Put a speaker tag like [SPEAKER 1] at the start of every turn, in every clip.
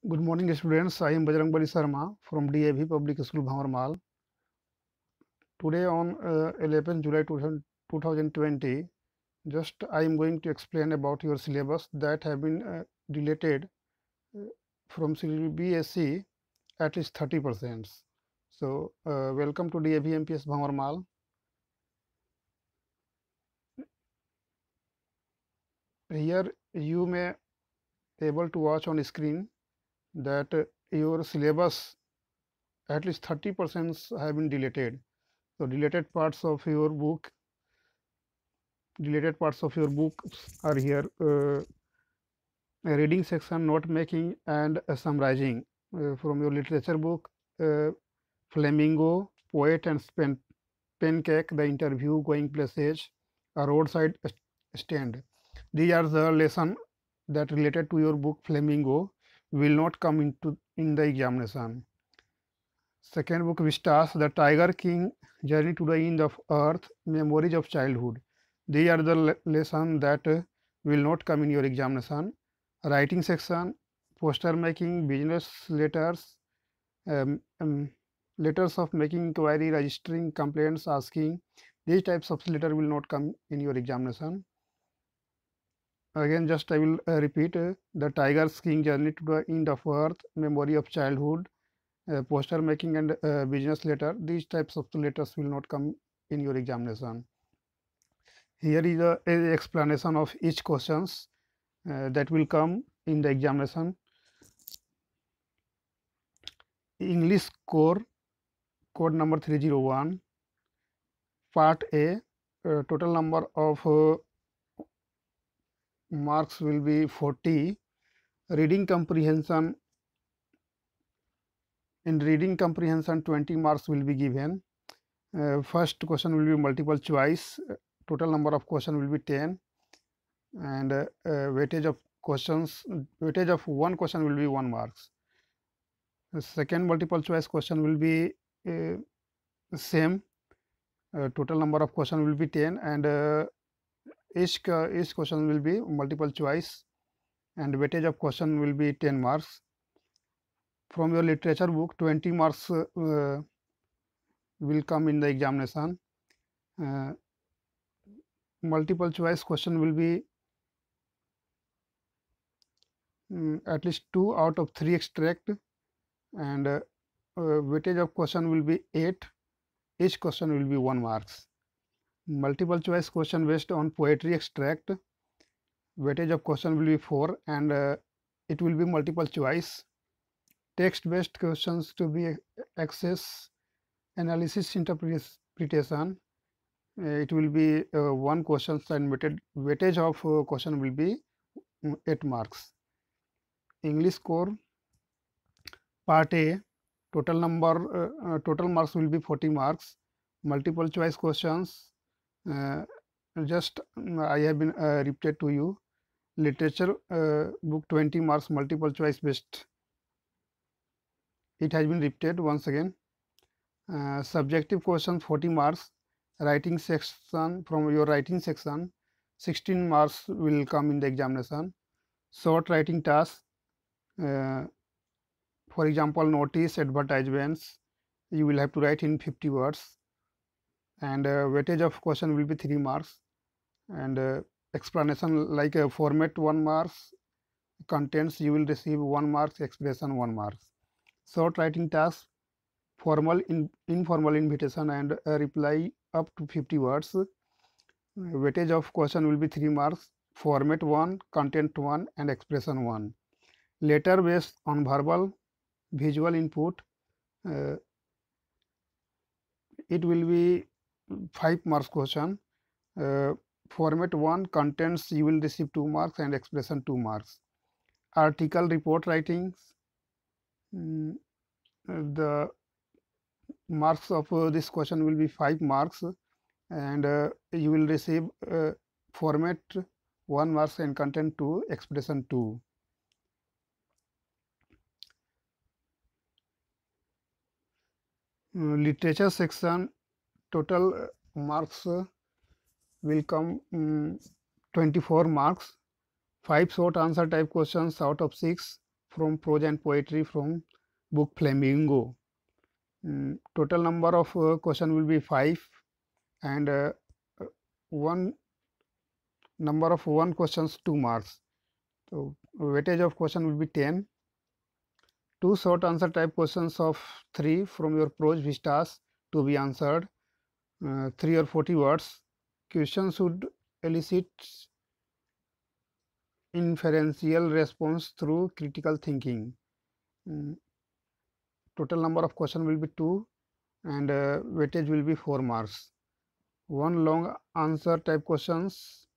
[SPEAKER 1] Good morning, students. I am Bajrangbali Sharma from DAV Public School, Bhamarmal. Today, on 11 July 2020, just I am going to explain about your syllabus that have been deleted uh, from CBSE at least 30%. So, welcome to DAV MPS Bhamarmal. Here, you may able to watch on screen that your syllabus at least 30% have been deleted. So, deleted parts of your book are here: a reading section, note making, and summarizing from your literature book, uh, Flamingo, Poet and Pancake, The Interview, Going Places, a Roadside Stand. These are the lesson that related to your book Flamingo will not come in the examination. Second book, Vistas, The Tiger King, Journey to the End of Earth, Memories of Childhood. These are the lesson that will not come in your examination. Writing section, poster making, business letters, um, um, letters of making inquiry, registering complaints, asking. These types of letter will not come in your examination. Again, just I will repeat: The Tiger King, Journey to the End of Earth, Memory of Childhood, poster making, and business letter. These types of letters will not come in your examination. Here is a explanation of each questions that will come in the examination. English core, code number 301, part A, total number of marks will be 40. Reading comprehension, in reading comprehension 20 marks will be given. First question will be multiple choice, total number of question will be 10, and weightage of one question will be 1 marks. The second multiple choice question will be same, total number of question will be 10, and each question will be multiple choice, and weightage of question will be 10 marks. From your literature book, 20 marks will come in the examination. Multiple choice question will be at least 2 out of 3 extract, and weightage of question will be 8. Each question will be 1 marks. Multiple choice question based on poetry extract, weightage of question will be 4, and it will be multiple choice. Text based questions to be access, analysis, interpretation, it will be 1 question, and weightage of question will be 8 marks. English core part A, total marks will be 40 marks. Multiple choice questions, just I have been repeated to you. Literature book 20 marks, multiple choice based, it has been repeated once again. Subjective questions 40 marks. Writing section, from your writing section 16 marks will come in the examination. Short writing tasks, for example, notice, advertisements, you will have to write in 50 words, and weightage of question will be 3 marks, and explanation like format 1 marks, contents you will receive 1 marks, expression 1 marks. Short writing tasks, formal, informal invitation, and reply up to 50 words. Weightage of question will be 3 marks, format 1, content 1, and expression 1. Letter based on verbal, visual input, uh, it will be 5 marks question. Format 1, contents you will receive 2 marks, and expression 2 marks. Article report writings, the marks of this question will be 5 marks, and you will receive format 1 marks and content 2, expression 2. Literature section, total marks will come 24 marks. 5 short answer type questions out of 6, from prose and poetry from book Flamingo. Total number of question will be 5, and one number of one questions 2 marks. So weightage of question will be 10. 2 short answer type questions of 3 from your prose vistas to be answered, 3 or 40 words. Questions should elicit inferential response through critical thinking. Total number of question will be 2, and weightage will be 4 marks. One long answer type questions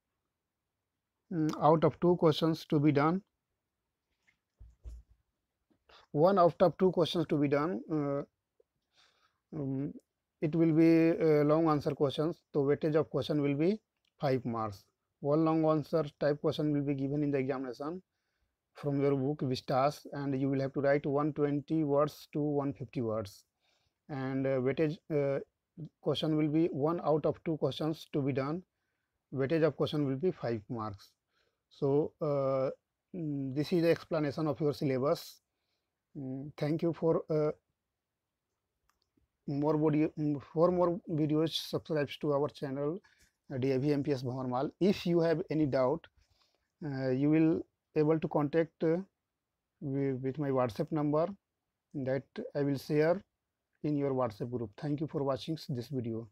[SPEAKER 1] out of 2 questions to be done. One out of 2 questions to be done. It will be long answer questions, so weightage of question will be 5 marks. One long answer type question will be given in the examination from your book Vistas, and you will have to write 120 words to 150 words, and weightage question will be 1 out of 2 questions to be done. Weightage of question will be 5 marks. So this is the explanation of your syllabus. Thank you. For more videos, subscribe to our channel DIV MPS Bhavarmal. If you have any doubt, you will able to contact with my WhatsApp number that I will share in your WhatsApp group. Thank you for watching this video.